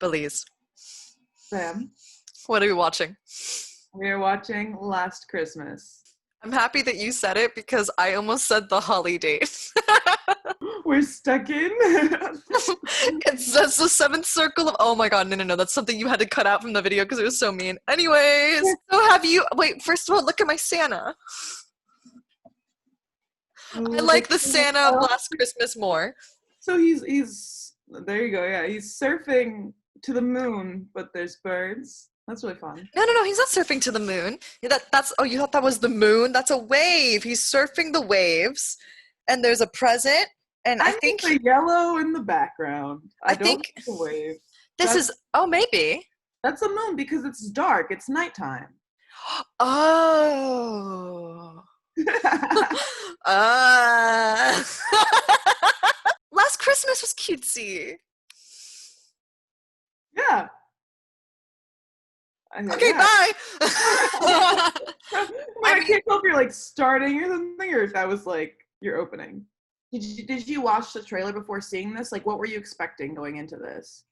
Belize. Sam, What are we watching? we are watching Last Christmas. I'm happy that you said it because I almost said the Holly date. We're stuck in. That's the seventh circle of. Oh my god, no. That's something you had to cut out from the video because it was so mean. Anyways, so have you. Wait, first of all, look at my Santa. I like the Santa of Last Christmas more. So he's there you go. Yeah, he's surfing to the moon, but there's birds. That's really fun. No, he's not surfing to the moon. That's oh, you thought that was the moon? That's a wave. He's surfing the waves, and there's a present, and I think the yellow in the background. I think the wave. This is maybe. That's the moon because it's dark. It's nighttime. Oh. Last Christmas was cutesy. Yeah. Okay, bye. I can't tell if you're like starting or something, or if that was like your opening. Did you watch the trailer before seeing this? Like, what were you expecting going into this?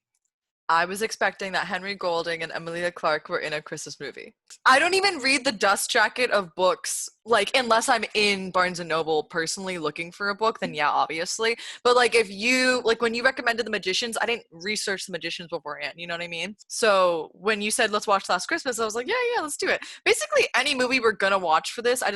I was expecting that Henry Golding and Emilia Clarke were in a Christmas movie. I don't even read the dust jacket of books, like, unless I'm in Barnes & Noble personally looking for a book, then yeah, obviously. But, like, if you, like, when you recommended The Magicians, I didn't research The Magicians beforehand, you know what I mean? So when you said, let's watch Last Christmas, I was like, yeah, let's do it. Basically, any movie we're gonna watch for this, I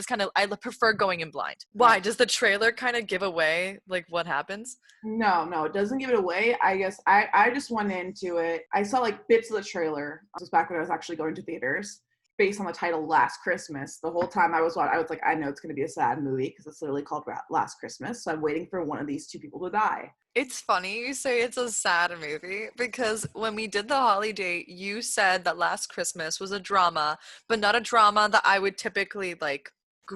prefer going in blind. Why? Does the trailer kind of give away, like, what happens? No, it doesn't give it away. I guess I just went into it. I saw like bits of the trailer. This was back when I was actually going to theaters, based on the title Last Christmas. The whole time I was like, I know it's going to be a sad movie because it's literally called Last Christmas. So I'm waiting for one of these two people to die. It's funny you say it's a sad movie because when we did the holiday, you said that Last Christmas was a drama, but not a drama that I would typically like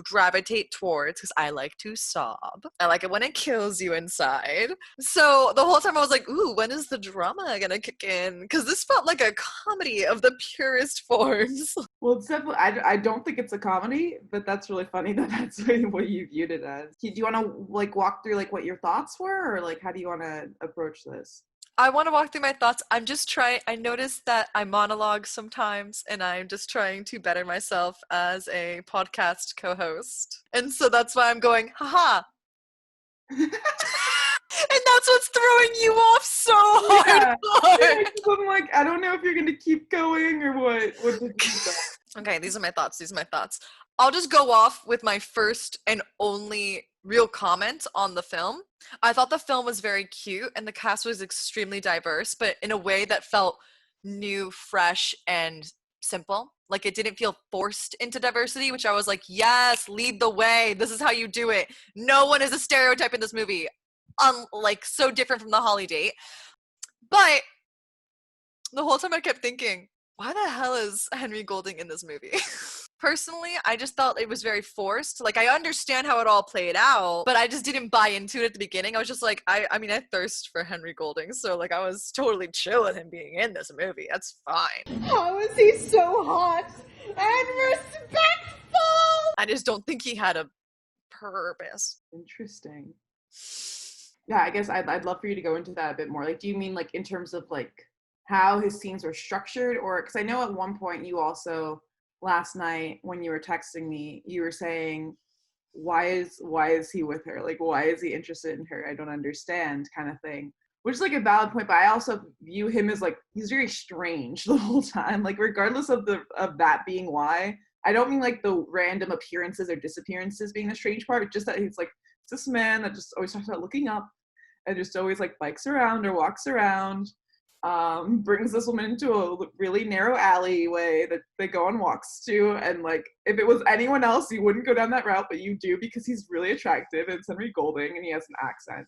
gravitate towards because I like to sob. I like it when it kills you inside. So the whole time I was like, ooh, when is the drama gonna kick in? Because this felt like a comedy of the purest forms. Well, it's definitely, I don't think it's a comedy, but that's really funny that that's what you viewed it as. Do you want to like walk through like what your thoughts were, or like how do you want to approach this? I want to walk through my thoughts. I'm just trying. I noticed that I monologue sometimes, and I'm just trying to better myself as a podcast co-host. And so that's why I'm going, haha. And that's what's throwing you off so hard. Yeah, I'm like, I don't know if you're going to keep going or what. Okay, these are my thoughts. I'll just go off with my first and only real comment on the film. I thought the film was very cute and the cast was extremely diverse, but in a way that felt new, fresh, and simple. Like it didn't feel forced into diversity, which I was like, yes, lead the way. This is how you do it. No one is a stereotype in this movie. Like so different from the Holly date. But the whole time I kept thinking, why the hell is Henry Golding in this movie? Personally, I just felt it was very forced. Like, I understand how it all played out, but I just didn't buy into it at the beginning. I was just like, I mean, I thirst for Henry Golding, so, like, I was totally chill with him being in this movie. That's fine. How is he so hot and respectful? I just don't think he had a purpose. Interesting. Yeah, I guess I'd love for you to go into that a bit more. Like, do you mean, like, in terms of, like, how his scenes were structured? Or, because I know at one point you also... last night when you were texting me, you were saying, why is he with her? Like, why is he interested in her? I don't understand, kind of thing. Which is like a valid point, but I also view him as like, he's very strange the whole time. Like, regardless of that being why, I don't mean like the random appearances or disappearances being the strange part, but just that he's like, it's this man that just always talks about looking up and just always like bikes around or walks around. Brings this woman into a really narrow alleyway that they go on walks to, and like if it was anyone else you wouldn't go down that route, but you do because he's really attractive and it's Henry Golding and he has an accent.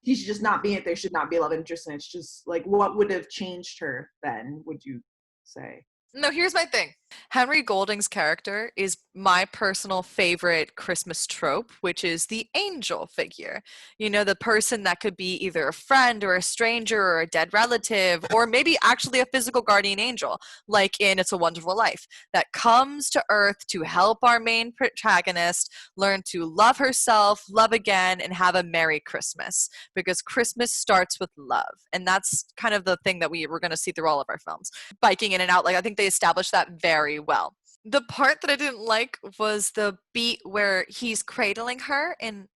He should just not be it. There should not be a love interest, and it's just like, what would have changed her then, would you say? No, here's my thing. Henry Golding's character is my personal favorite Christmas trope, which is the angel figure. You know, the person that could be either a friend or a stranger or a dead relative, or maybe actually a physical guardian angel, like in It's a Wonderful Life, that comes to Earth to help our main protagonist learn to love herself, love again, and have a Merry Christmas. Because Christmas starts with love. And that's kind of the thing that we're going to see through all of our films. Biking in and out, like I think they established that very well. The part that I didn't like was the beat where he's cradling her in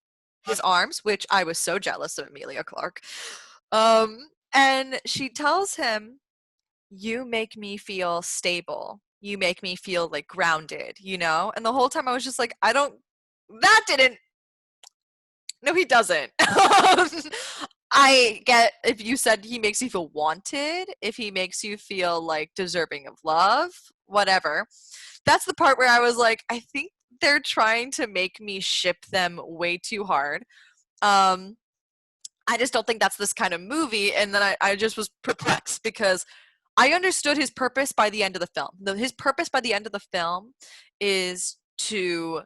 his arms, which I was so jealous of Emilia Clarke. And she tells him, "You make me feel stable. You make me feel like grounded, you know?" And the whole time I was just like, that didn't, no, he doesn't. I get if you said he makes you feel wanted, if he makes you feel like deserving of love, whatever. That's the part where I was like, I think they're trying to make me ship them way too hard. Um, I just don't think that's this kind of movie. And then I just was perplexed because I understood his purpose by the end of the film. His purpose by the end of the film is to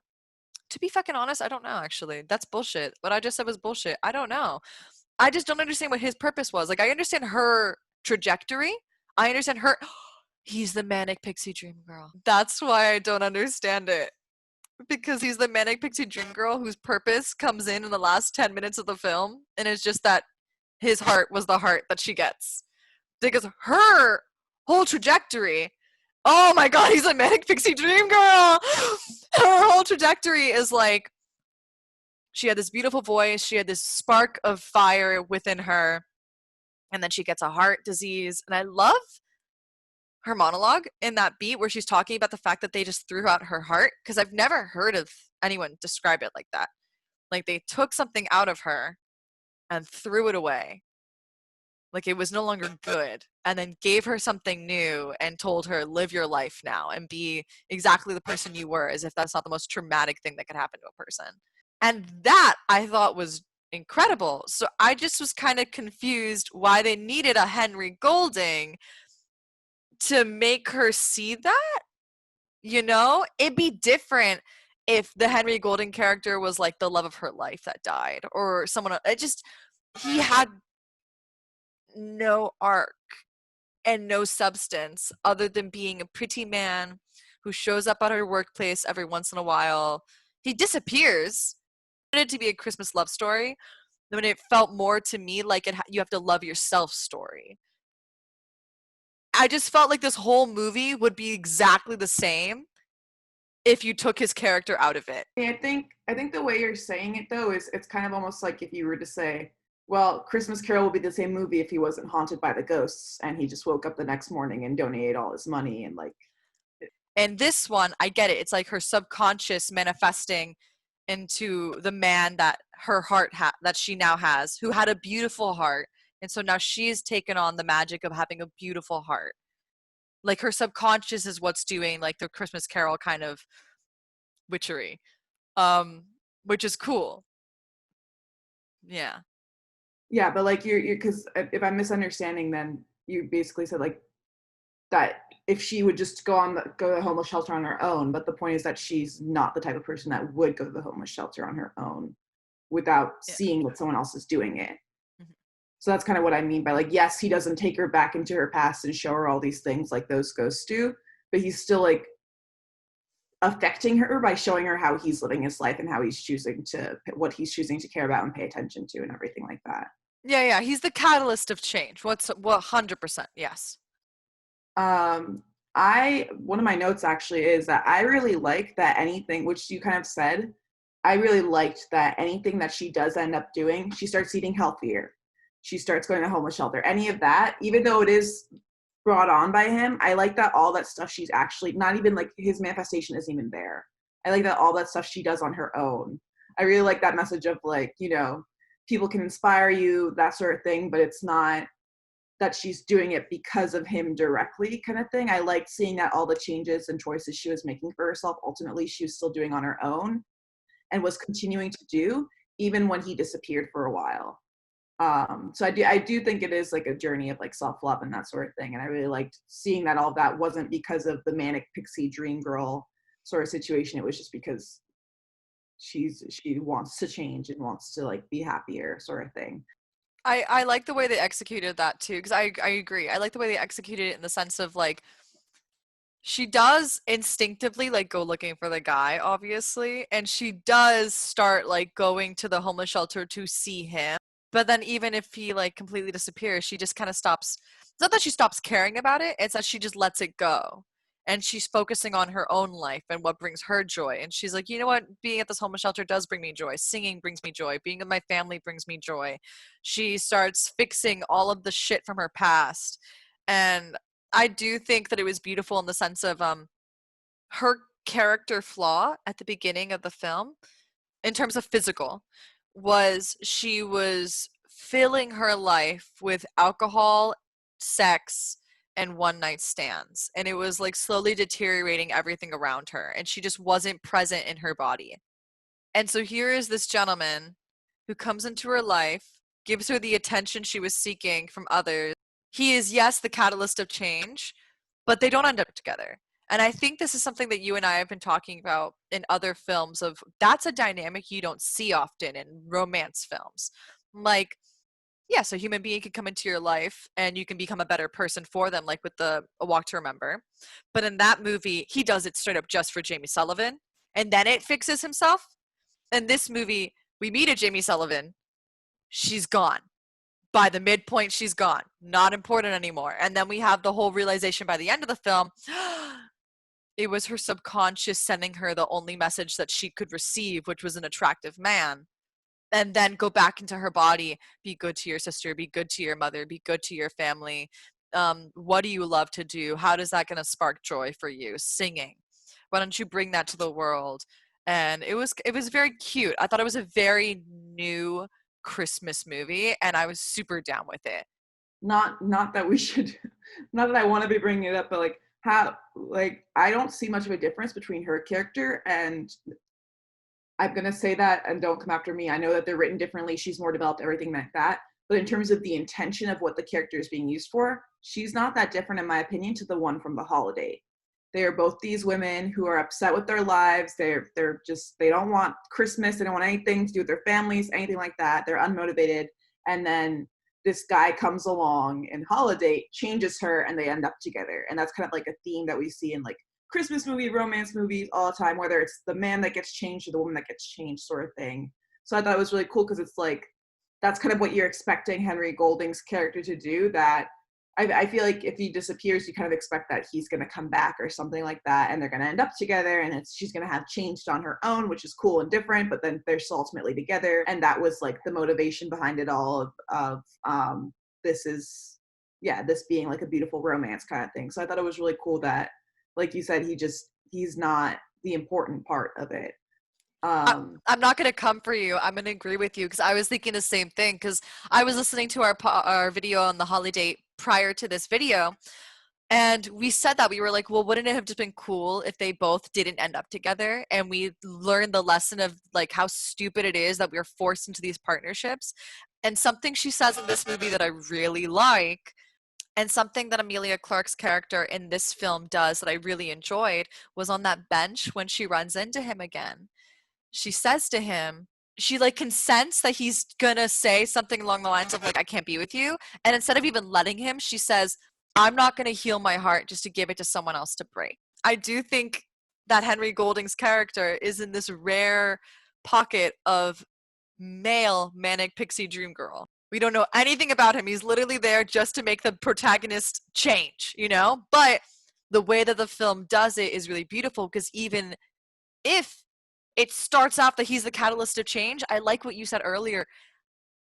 be fucking honest, I don't know actually. That's bullshit. What I just said was bullshit. I don't know. I just don't understand what his purpose was. Like, I understand her trajectory. I understand her. He's the manic pixie dream girl. That's why I don't understand it. Because he's the manic pixie dream girl whose purpose comes in the last 10 minutes of the film. And it's just that his heart was the heart that she gets. Because her whole trajectory, oh my God, he's a manic pixie dream girl. Her whole trajectory is like, she had this beautiful voice, she had this spark of fire within her, and then she gets a heart disease. And I love her monologue in that beat where she's talking about the fact that they just threw out her heart, because I've never heard of anyone describe it like that. Like they took something out of her and threw it away. Like it was no longer good, and then gave her something new and told her, live your life now and be exactly the person you were, as if that's not the most traumatic thing that could happen to a person. And that I thought was incredible. So I just was kind of confused why they needed a Henry Golding to make her see that. You know, it'd be different if the Henry Golding character was like the love of her life that died, or someone. It just, he had no arc and no substance other than being a pretty man who shows up at her workplace every once in a while. He disappears. I wanted it to be a Christmas love story, when it felt more to me like you have to love yourself story. I just felt like this whole movie would be exactly the same if you took his character out of it. Yeah, I think the way you're saying it though is it's kind of almost like if you were to say, well, Christmas Carol would be the same movie if he wasn't haunted by the ghosts and he just woke up the next morning and donated all his money and like. And this one, I get it. It's like her subconscious manifesting into the man that her heart that she now has, who had a beautiful heart, and so now she's taken on the magic of having a beautiful heart. Like her subconscious is what's doing like the Christmas Carol kind of witchery, um, which is cool. Yeah. Yeah, but like you're because if I'm misunderstanding, then you basically said like that if she would just go to the homeless shelter on her own, but the point is that she's not the type of person that would go to the homeless shelter on her own without Yeah. seeing that someone else is doing it. Mhm. So that's kind of what I mean by like, yes, he doesn't take her back into her past and show her all these things like those ghosts do, but he's still like affecting her by showing her how he's living his life and how he's choosing to what he's choosing to care about and pay attention to and everything like that. Yeah, he's the catalyst of change. What 100%, yes. I one of my notes actually is that I really like that anything, which you kind of said, I really liked that anything that she does end up doing, she starts eating healthier. She starts going to homeless shelter. Any of that, even though it is brought on by him, I like that all that stuff she's actually not even like his manifestation isn't even there. I like that all that stuff she does on her own. I really like that message of like, you know, people can inspire you, that sort of thing, but it's not that she's doing it because of him directly kind of thing. I liked seeing that all the changes and choices she was making for herself, ultimately she was still doing on her own and was continuing to do even when he disappeared for a while. So I do think it is like a journey of like self-love and that sort of thing. And I really liked seeing that all of that wasn't because of the manic pixie dream girl sort of situation. It was just because she wants to change and wants to like be happier sort of thing. I like the way they executed that too, because I agree. I like the way they executed it in the sense of like she does instinctively like go looking for the guy, obviously, and she does start like going to the homeless shelter to see him. But then even if he like completely disappears, she just kind of stops. It's not that she stops caring about it, it's that she just lets it go. And she's focusing on her own life and what brings her joy. And she's like, you know what? Being at this homeless shelter does bring me joy. Singing brings me joy. Being with my family brings me joy. She starts fixing all of the shit from her past. And I do think that it was beautiful in the sense of her character flaw at the beginning of the film in terms of physical was she was filling her life with alcohol, sex, and one night stands. And it was like slowly deteriorating everything around her. And she just wasn't present in her body. And so here is this gentleman who comes into her life, gives her the attention she was seeking from others. He is, yes, the catalyst of change, but they don't end up together. And I think this is something that you and I have been talking about in other films of that's a dynamic you don't see often in romance films. Like, yes, a human being can come into your life and you can become a better person for them, like with the A Walk to Remember. But in that movie, he does it straight up just for Jamie Sullivan, and then it fixes himself. In this movie, we meet a Jamie Sullivan. She's gone. By the midpoint, she's gone. Not important anymore. And then we have the whole realization by the end of the film it was her subconscious sending her the only message that she could receive, which was an attractive man. And then go back into her body. Be good to your sister. Be good to your mother. Be good to your family. What do you love to do? How does that going to spark joy for you? Singing. Why don't you bring that to the world? And it was very cute. I thought it was a very new Christmas movie, and I was super down with it. Not that we should, not that I want to be bringing it up, but like how, like I don't see much of a difference between her character and, I'm gonna say that and don't come after me. I know that they're written differently. She's more developed, everything like that. But in terms of the intention of what the character is being used for, she's not that different, in my opinion, to the one from The Holiday. They are both these women who are upset with their lives. They're just, they don't want Christmas. They don't want anything to do with their families, anything like that. They're unmotivated. And then this guy comes along and Holiday changes her and they end up together. And that's kind of like a theme that we see in like Christmas movie, romance movies all the time, whether it's the man that gets changed or the woman that gets changed sort of thing. So I thought it was really cool because it's like, that's kind of what you're expecting Henry Golding's character to do, that I feel like if he disappears, you kind of expect that he's going to come back or something like that, and they're going to end up together, and she's going to have changed on her own, which is cool and different, but then they're still ultimately together, and that was like the motivation behind it all of this is, yeah, this being like a beautiful romance kind of thing. So I thought it was really cool that, like you said, he's not the important part of it. I'm not going to come for you. I'm going to agree with you because I was thinking the same thing because I was listening to our video on the holiday prior to this video, and we said that we were like, well, wouldn't it have just been cool if they both didn't end up together? And we learned the lesson of like how stupid it is that we're forced into these partnerships. And something she says in this movie that I really like, and something that Amelia Clark's character in this film does that I really enjoyed, was on that bench when she runs into him again. She says to him, she like consents that he's gonna say something along the lines of like, I can't be with you. And instead of even letting him, she says, I'm not gonna heal my heart just to give it to someone else to break. I do think that Henry Golding's character is in this rare pocket of male manic pixie dream girl. We don't know anything about him. He's literally there just to make the protagonist change, you know? But the way that the film does it is really beautiful because even if it starts off that he's the catalyst of change, I like what you said earlier.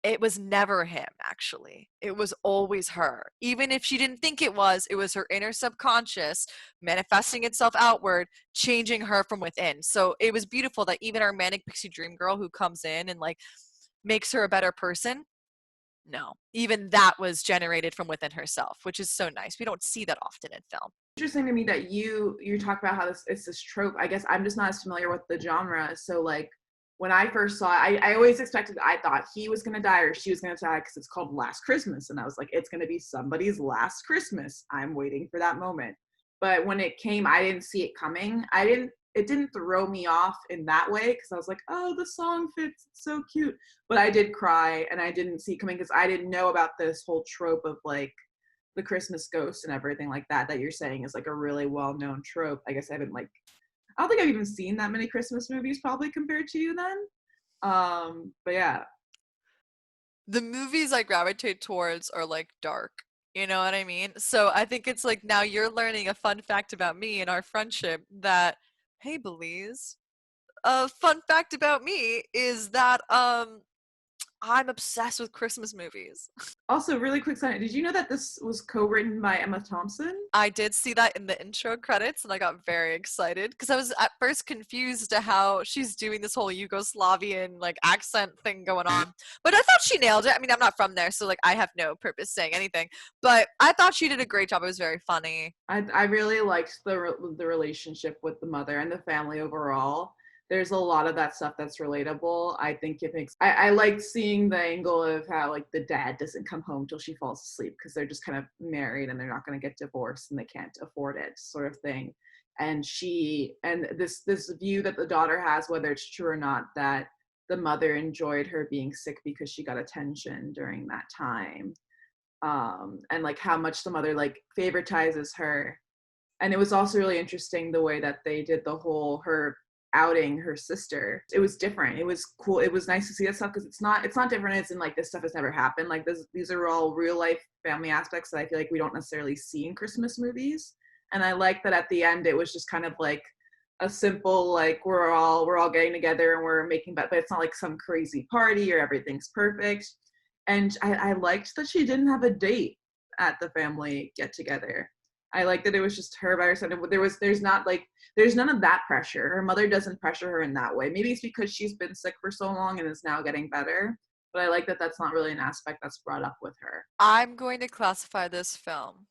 It was never him, actually. It was always her. Even if she didn't think it was her inner subconscious manifesting itself outward, changing her from within. So it was beautiful that even our manic pixie dream girl who comes in and like makes her a better person, no, even that was generated from within herself, which is so nice. We don't see that often in film. Interesting to me that you talk about how it's this trope. I guess I'm just not as familiar with the genre. So like, when I first saw it, I always expected, I thought he was going to die or she was going to die because it's called Last Christmas. And I was like, it's going to be somebody's last Christmas. I'm waiting for that moment. But when it came, I didn't see it coming. It didn't throw me off in that way because I was like, oh, the song fits, it's so cute. But I did cry and I didn't see it coming because I didn't know about this whole trope of like the Christmas ghost and everything like that you're saying is like a really well-known trope. I guess I don't think I've even seen that many Christmas movies probably compared to you then. But yeah. The movies I gravitate towards are like dark. You know what I mean? So I think it's like now you're learning a fun fact about me and our friendship that, hey, Belize, a fun fact about me is that I'm obsessed with Christmas movies. Also, really quick side, did you know that this was co-written by Emma Thompson? I did see that in the intro credits and I got very excited because I was at first confused to how she's doing this whole Yugoslavian like accent thing going on. But I thought she nailed it. I mean, I'm not from there, so like I have no purpose saying anything. But I thought she did a great job. It was very funny. I really liked the relationship with the mother and the family overall. There's a lot of that stuff that's relatable. I think it makes, I liked seeing the angle of how like the dad doesn't come home till she falls asleep because they're just kind of married and they're not going to get divorced and they can't afford it sort of thing. And this view that the daughter has, whether it's true or not, that the mother enjoyed her being sick because she got attention during that time. And like how much the mother like favoritizes her. And it was also really interesting the way that they did the whole her outing her sister. It was different. It was cool. It was nice to see that stuff because it's not different as in like this stuff has never happened. Like these are all real life family aspects that I feel like we don't necessarily see in Christmas movies. And I like that at the end it was just kind of like a simple like we're all getting together and we're making but it's not like some crazy party or everything's perfect. And I liked that she didn't have a date at the family get together. I like that it was just her by herself. There's none of that pressure. Her mother doesn't pressure her in that way. Maybe it's because she's been sick for so long and is now getting better. But I like that that's not really an aspect that's brought up with her. I'm going to classify this film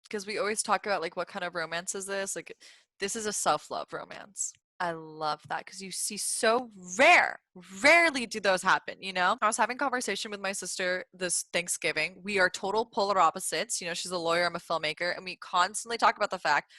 because we always talk about like what kind of romance is this? Like this is a self-love romance. I love that because you see so rarely do those happen, you know? I was having a conversation with my sister this Thanksgiving. We are total polar opposites. You know, she's a lawyer, I'm a filmmaker, and we constantly talk about the fact,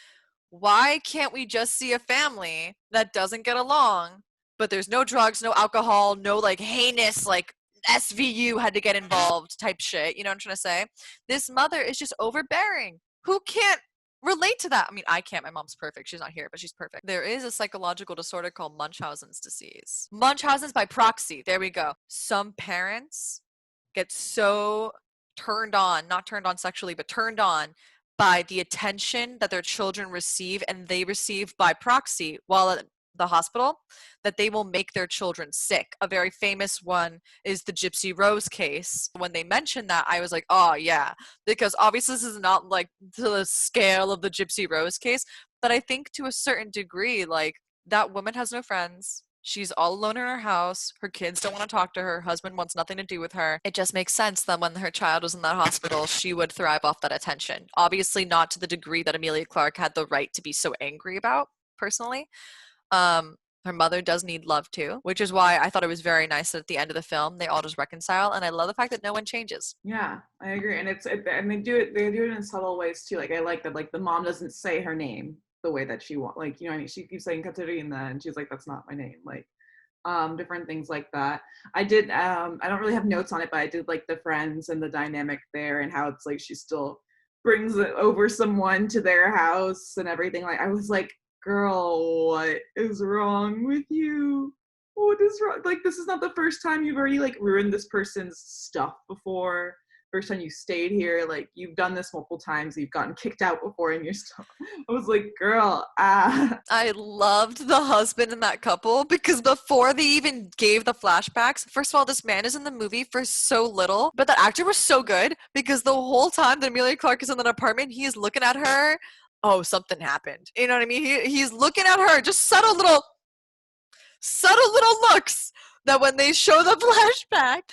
why can't we just see a family that doesn't get along, but there's no drugs, no alcohol, no like heinous like SVU had to get involved type shit, you know what I'm trying to say? This mother is just overbearing. Who can't relate to that? I mean, I can't. My mom's perfect. She's not here, but she's perfect. There is a psychological disorder called Munchausen's disease. Munchausen's by proxy. There we go. Some parents get so turned on, not turned on sexually, but turned on by the attention that their children receive and they receive by proxy while at the hospital, that they will make their children sick. A very famous one is the Gypsy Rose case. When they mentioned that, I was like, oh yeah, because obviously this is not like to the scale of the Gypsy Rose case, but I think to a certain degree, like that woman has no friends. She's all alone in her house. Her kids don't want to talk to her. Her husband wants nothing to do with her. It just makes sense that when her child was in that hospital, she would thrive off that attention. Obviously not to the degree that Emilia Clarke had the right to be so angry about, personally. Her mother does need love too, which is why I thought it was very nice that at the end of the film they all just reconcile, and I love the fact that no one changes. Yeah, I agree, and and they do it in subtle ways too. Like I like that, like the mom doesn't say her name the way that she wants. Like, you know what I mean, she keeps saying Katerina, and she's like, that's not my name. Like, different things like that. I did. I don't really have notes on it, but I did like the friends and the dynamic there, and how it's like she still brings over someone to their house and everything. Like I was like, girl, what is wrong with you? What is wrong? Like, this is not the first time you've already like ruined this person's stuff before. First time you stayed here, like you've done this multiple times. You've gotten kicked out before in your stuff. I was like, girl, I loved the husband in that couple because before they even gave the flashbacks, first of all, this man is in the movie for so little, but that actor was so good because the whole time that Emilia Clarke is in that apartment, he is looking at her. Oh, something happened. You know what I mean? He's looking at her, just subtle little looks that when they show the flashback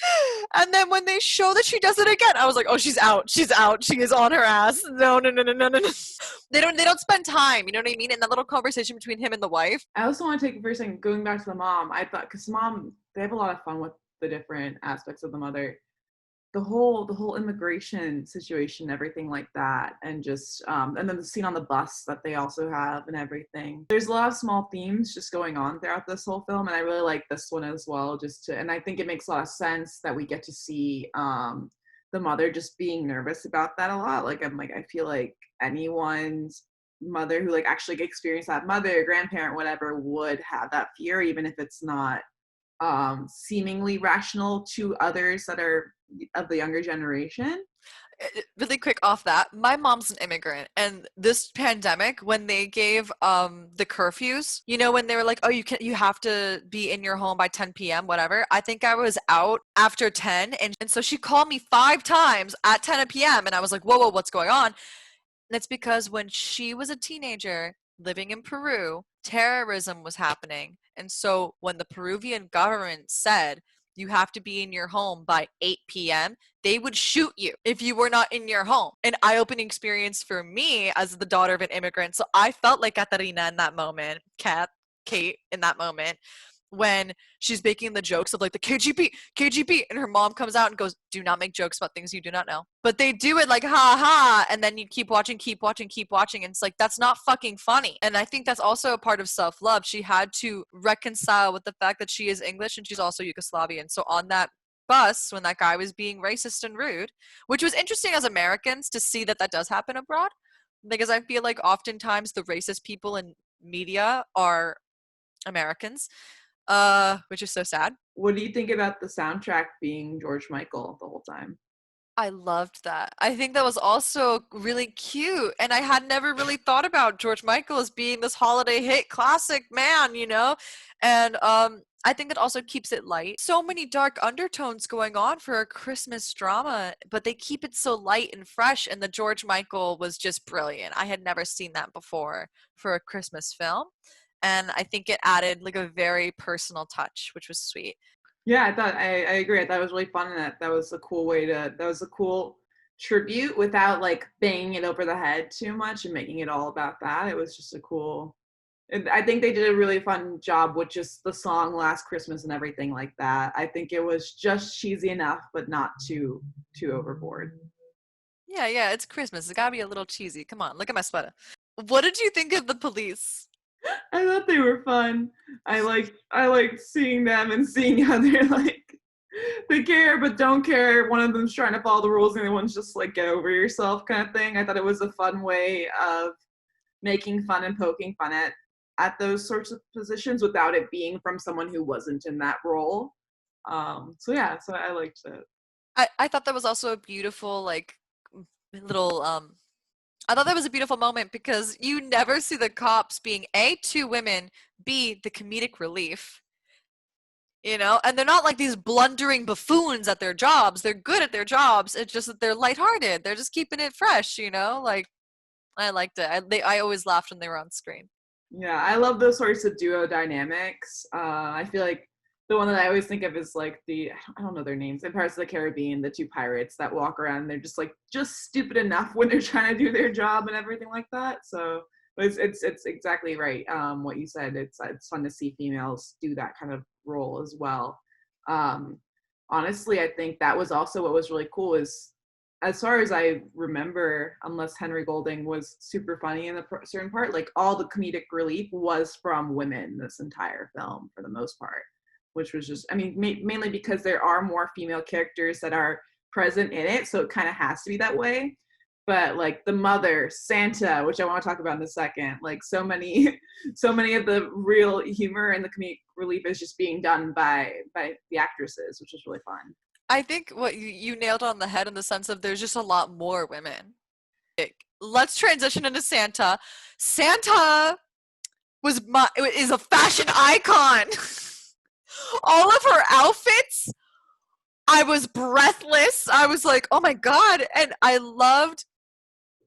and then when they show that she does it again, I was like, oh, she's out, she is on her ass. No. They don't spend time, you know what I mean, in that little conversation between him and the wife. I also want to take a first second, going back to the mom. I thought, because mom, they have a lot of fun with the different aspects of the mother. The whole immigration situation, everything like that, and just and then the scene on the bus that they also have and everything. There's a lot of small themes just going on throughout this whole film, and I really like this one as well. And I think it makes a lot of sense that we get to see the mother just being nervous about that a lot. Like I feel like anyone's mother who like actually experienced that, mother, grandparent, whatever, would have that fear, even if it's not seemingly rational to others that are of the younger generation. Really quick off that, my mom's an immigrant, and this pandemic, when they gave the curfews, you know, when they were like, oh, you have to be in your home by 10 p.m. whatever, I think I was out after 10, and so she called me 5 times at 10 p.m. and I was like, whoa, what's going on? And it's because when she was a teenager living in Peru, terrorism was happening. And so when the Peruvian government said you have to be in your home by 8 p.m., they would shoot you if you were not in your home. An eye-opening experience for me as the daughter of an immigrant. So I felt like Katarina in that moment, Kate in that moment, when she's making the jokes of like the KGB, and her mom comes out and goes, do not make jokes about things you do not know. But they do it like, ha ha, and then you keep watching, and it's like, that's not fucking funny. And I think that's also a part of self-love. She had to reconcile with the fact that she is English and she's also Yugoslavian. So on that bus, when that guy was being racist and rude, which was interesting as Americans to see that does happen abroad, because I feel like oftentimes the racist people in media are Americans. Which is so sad. What do you think about the soundtrack being George Michael the whole time? I loved that. I think that was also really cute. And I had never really thought about George Michael as being this holiday hit classic man, you know? And I think it also keeps it light. So many dark undertones going on for a Christmas drama, but they keep it so light and fresh. And the George Michael was just brilliant. I had never seen that before for a Christmas film. And I think it added like a very personal touch, which was sweet. Yeah, I agree. I thought it was really fun, and that was a cool that was a cool tribute without like banging it over the head too much and making it all about that. It was just a cool, I think they did a really fun job with just the song Last Christmas and everything like that. I think it was just cheesy enough, but not too overboard. Yeah, it's Christmas. It's gotta be a little cheesy. Come on, look at my sweater. What did you think of the police? I thought they were fun. I liked seeing them and seeing how they're like, they care but don't care. One of them's trying to follow the rules and the other one's just like, get over yourself kind of thing. I thought it was a fun way of making fun and poking fun at those sorts of positions without it being from someone who wasn't in that role. So I liked it. I thought that was also a beautiful like little I thought that was a beautiful moment because you never see the cops being A, 2 women, B, the comedic relief, you know, and they're not like these blundering buffoons at their jobs. They're good at their jobs. It's just that they're lighthearted. They're just keeping it fresh, you know, like I liked it. I always laughed when they were on screen. Yeah, I love those sorts of duo dynamics. I feel like the one that I always think of is like I don't know their names, in Pirates of the Caribbean, the 2 pirates that walk around and they're just like just stupid enough when they're trying to do their job and everything like that. So it's exactly right. What you said, it's fun to see females do that kind of role as well. Honestly, I think that was also what was really cool is, as far as I remember, unless Henry Golding was super funny in a certain part, like all the comedic relief was from women this entire film for the most part. Which was just, I mean, mainly because there are more female characters that are present in it, so it kind of has to be that way. But like the mother, Santa, which I want to talk about in a second, like so many of the real humor and the comedic relief is just being done by the actresses, which is really fun. I think what you nailed on the head in the sense of there's just a lot more women. Let's transition into Santa. Santa is a fashion icon. All of her outfits, I was breathless. I was like, oh my God. And I loved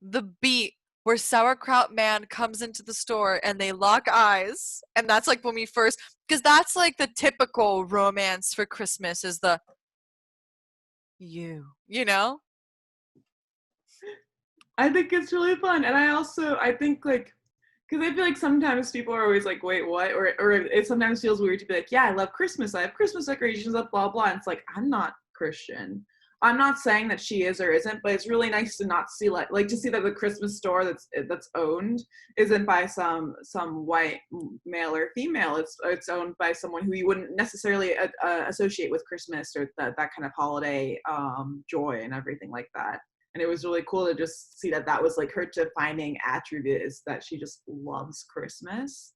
the beat where Sauerkraut Man comes into the store and they lock eyes. And that's like when we first, because that's like the typical romance for Christmas is the you know? I think it's really fun. And I think like, because I feel like sometimes people are always like, wait, what? Or it sometimes feels weird to be like, yeah, I love Christmas. I have Christmas decorations up, blah, blah. And it's like, I'm not Christian. I'm not saying that she is or isn't, but it's really nice to not see like to see that the Christmas store that's owned isn't by some white male or female. It's owned by someone who you wouldn't necessarily associate with Christmas or that kind of holiday joy and everything like that. And it was really cool to just see that was like her defining attribute is that she just loves Christmas.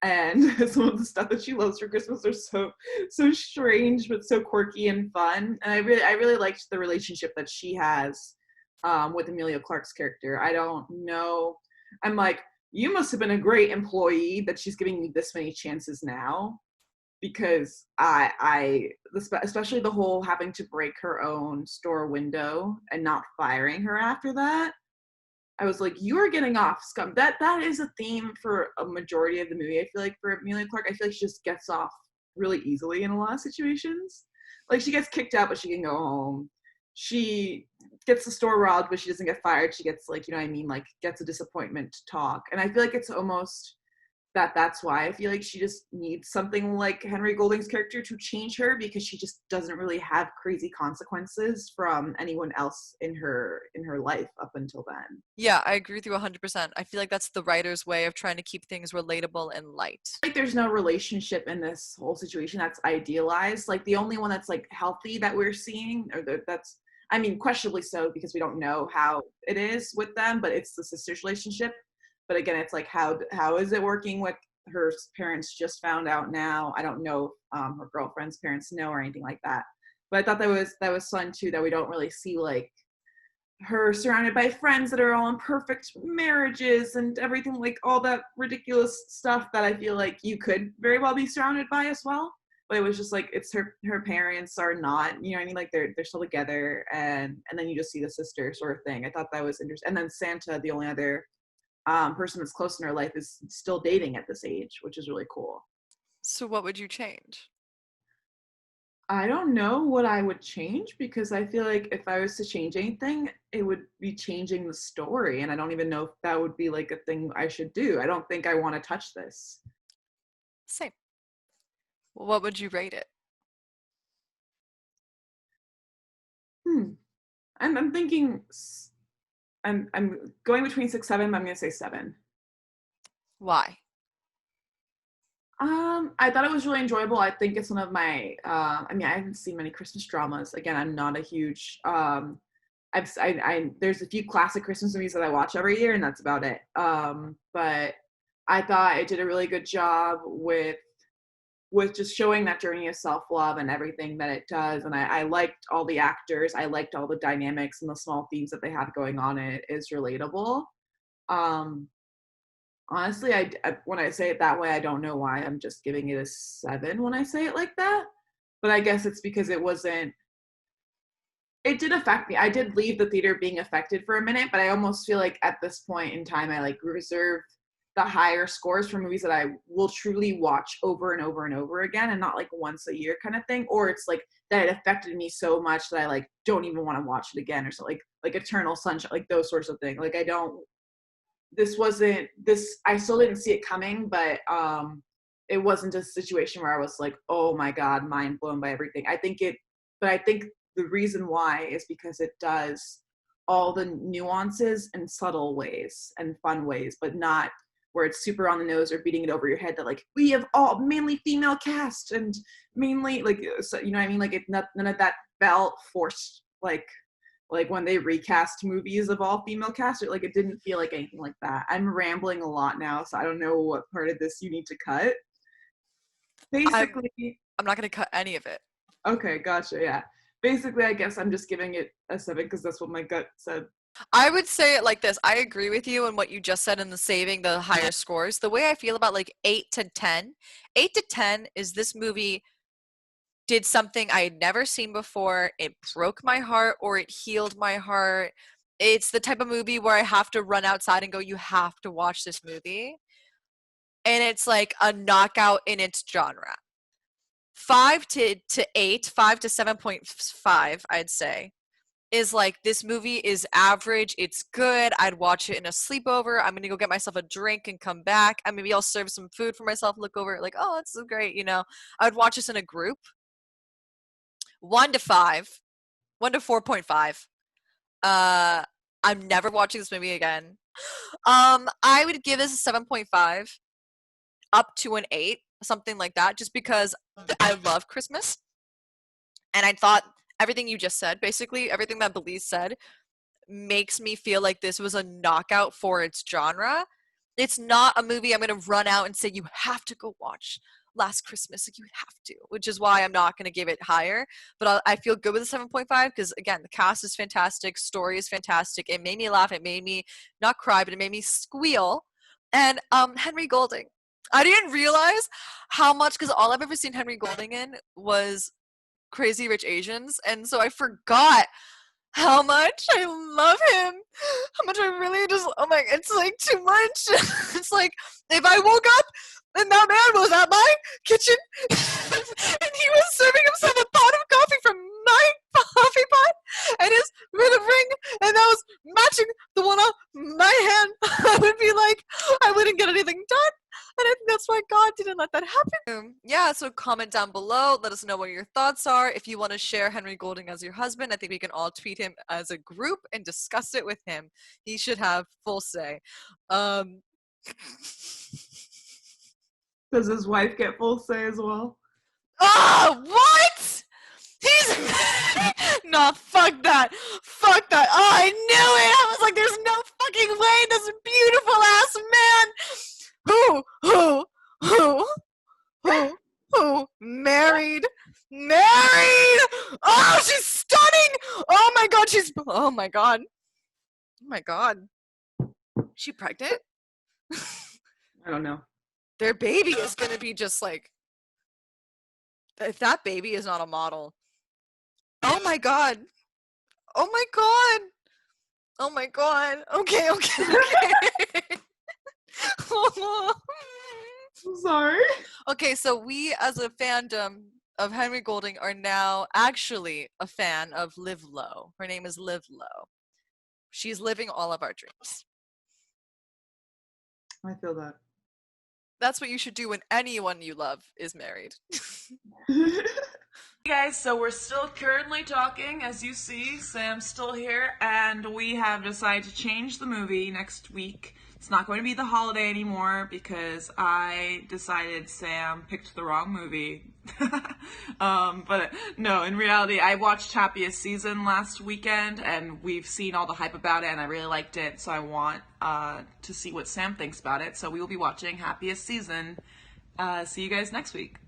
And some of the stuff that she loves for Christmas are so strange but so quirky and fun. And I really liked the relationship that she has with Emilia Clarke's character. I don't know. I'm like, you must have been a great employee that she's giving you this many chances now, because I especially the whole having to break her own store window and not firing her after that. I was like, you are getting off, scum. That is a theme for a majority of the movie. I feel like for Emilia Clarke, I feel like she just gets off really easily in a lot of situations. Like she gets kicked out, but she can go home. She gets the store robbed, but she doesn't get fired. She gets like, you know what I mean? Like gets a disappointment talk. And I feel like it's almost that's why I feel like she just needs something like Henry Golding's character to change her, because she just doesn't really have crazy consequences from anyone else in her life up until then. Yeah, I agree with you 100%. I feel like that's the writer's way of trying to keep things relatable and light. Like there's no relationship in this whole situation that's idealized. Like the only one that's like healthy that we're seeing, or that's, I mean, questionably so, because we don't know how it is with them, but it's the sister's relationship. But again, it's like, how is it working with her parents just found out now? I don't know her girlfriend's parents know or anything like that. But I thought that was fun too, that we don't really see like her surrounded by friends that are all in perfect marriages and everything, like all that ridiculous stuff that I feel like you could very well be surrounded by as well. But it was just like, it's her parents are not, you know what I mean? Like they're still together, and then you just see the sister sort of thing. I thought that was interesting. And then Santa, the only other person that's close in her life, is still dating at this age, which is really cool. So what would you change? I don't know what I would change, because I feel like if I was to change anything, it would be changing the story. And I don't even know if that would be like a thing I should do. I don't think I want to touch this. Same. Well, what would you rate it? I'm thinking, I'm going between 6, 7, but I'm going to say 7. Why? I thought it was really enjoyable. I think it's one of my, I mean, I haven't seen many Christmas dramas. Again, I'm not a huge, there's a few classic Christmas movies that I watch every year, and that's about it. But I thought it did a really good job with just showing that journey of self-love and everything that it does. And I liked all the actors. I liked all the dynamics and the small themes that they had going on. It is relatable. Honestly, I when I say it that way, I don't know why I'm just giving it a 7 when I say it like that. But I guess it's because it did affect me. I did leave the theater being affected for a minute, but I almost feel like at this point in time, I like reserve the higher scores for movies that I will truly watch over and over and over again, and not like once a year kind of thing. Or it's like that it affected me so much that I like don't even want to watch it again, or something like Eternal Sunshine, like those sorts of things. Like I still didn't see it coming, but it wasn't a situation where I was like, oh my God, mind blown by everything. I think the reason why is because it does all the nuances in subtle ways and fun ways, but not where it's super on the nose or beating it over your head that like, we have all mainly female cast and mainly like, so, you know what I mean? Like none of that felt forced, like when they recast movies of all female cast, like it didn't feel like anything like that. I'm rambling a lot now, so I don't know what part of this you need to cut. Basically, I'm not going to cut any of it. Okay, gotcha, yeah. Basically, I guess I'm just giving it a 7 because that's what my gut said. I would say it like this. I agree with you in what you just said in the saving the higher scores. The way I feel about like 8 to 10 is this movie did something I had never seen before. It broke my heart or it healed my heart. It's the type of movie where I have to run outside and go, you have to watch this movie. And it's like a knockout in its genre. 5 to 8, 5 to 7.5, I'd say, is like, this movie is average. It's good. I'd watch it in a sleepover. I'm gonna go get myself a drink and come back. And maybe I'll serve some food for myself, look over it like, oh, it's so great, you know. I would watch this in a group. 1 to 5, 1 to 4.5. I'm never watching this movie again. I would give this a 7.5 up to an 8, something like that, just because I love Christmas. And I thought everything you just said, basically everything that Belize said, makes me feel like this was a knockout for its genre. It's not a movie I'm going to run out and say, you have to go watch Last Christmas. Like, you have to, which is why I'm not going to give it higher. But I feel good with a 7.5 because, again, the cast is fantastic. Story is fantastic. It made me laugh. It made me not cry, but it made me squeal. And Henry Golding. I didn't realize how much, because all I've ever seen Henry Golding in was Crazy Rich Asians. And so I forgot how much I love him. How much I really just, oh my, it's like too much. It's like, if I woke up and that man was at my kitchen and he was serving himself a pot of coffee from my coffee pot and his red ring, and that was matching the one on my hand, I would be like, I wouldn't get anything done. And I think that's why God didn't let that happen. Yeah, so comment down below. Let us know what your thoughts are. If you want to share Henry Golding as your husband, I think we can all tweet him as a group and discuss it with him. He should have full say. Does his wife get full say as well? Oh, what? He's no, fuck that. Fuck that. Oh, I knew it. I was like, there's no fucking way this beautiful ass man who married. Oh, she's stunning. Oh my god, oh my god. Oh my god. She pregnant? I don't know. Their baby is gonna be just like, if that baby is not a model. Oh my god. Oh my god. Oh my god. Okay. I'm sorry. Okay, so we as a fandom of Henry Golding are now actually a fan of Liv Lowe. Her name is Liv Lowe. She's living all of our dreams. I feel that. That's what you should do when anyone you love is married. Hey guys, so we're still currently talking. As you see, Sam's still here, and we have decided to change the movie next week. It's not going to be the holiday anymore because I decided Sam picked the wrong movie. But no, in reality, I watched Happiest Season last weekend, and we've seen all the hype about it, and I really liked it, so I want to see what Sam thinks about it. So we will be watching Happiest Season. See you guys next week.